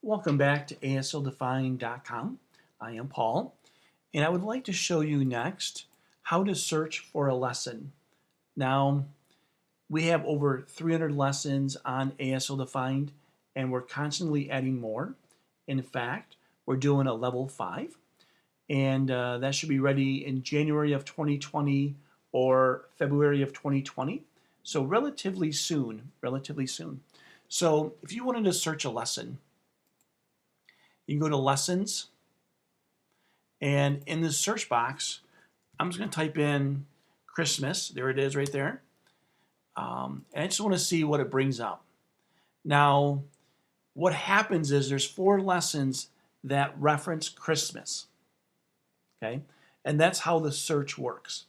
Welcome back to ASLdeafined.com. I am Paul, and I would like to show you next how to search for a lesson. Now, we have over 300 lessons on ASLdefined, and we're constantly adding more. In fact, we're doing a level 5, and that should be ready in January of 2020 or February of 2020. So relatively soon, So if you wanted to search a lesson, you can go to Lessons, and in the search box, I'm just going to type in Christmas. There it is right there. And I just want to see what it brings up. Now, what happens is there's 4 lessons that reference Christmas. Okay? And that's how the search works.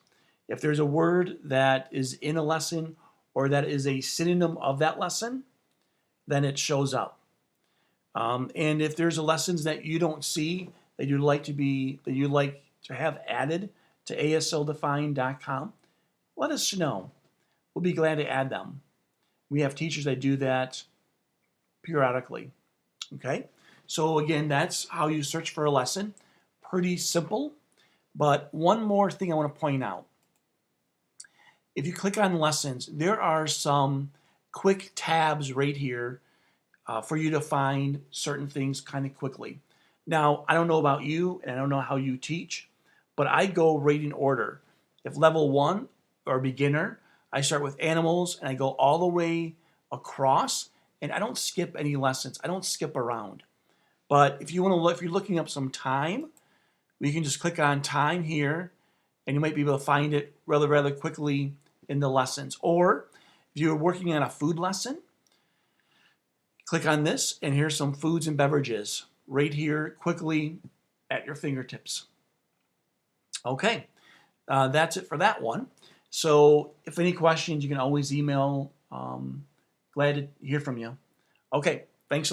If there's a word that is in a lesson or that is a synonym of that lesson, then it shows up. And if there's lessons that you don't see that you'd like to have added to ASLdefined.com, let us know. We'll be glad to add them. We have teachers that do that periodically. Okay, so again, that's how you search for a lesson. Pretty simple. But one more thing I want to point out. If you click on lessons, there are some quick tabs right here for you to find certain things kind of quickly. Now, I don't know about you, and I don't know how you teach, but I go right in order. If level 1 or beginner, I start with animals and I go all the way across, and I don't skip any lessons. I don't skip around. But if you want to look, if you're looking up some time, you can just click on time here, and you might be able to find it rather quickly in the lessons. Or if you're working on a food lesson, click on this, and here's some foods and beverages right here quickly at your fingertips. Okay, that's it for that one. So if any questions, you can always email. Glad to hear from you. Okay, thanks a lot.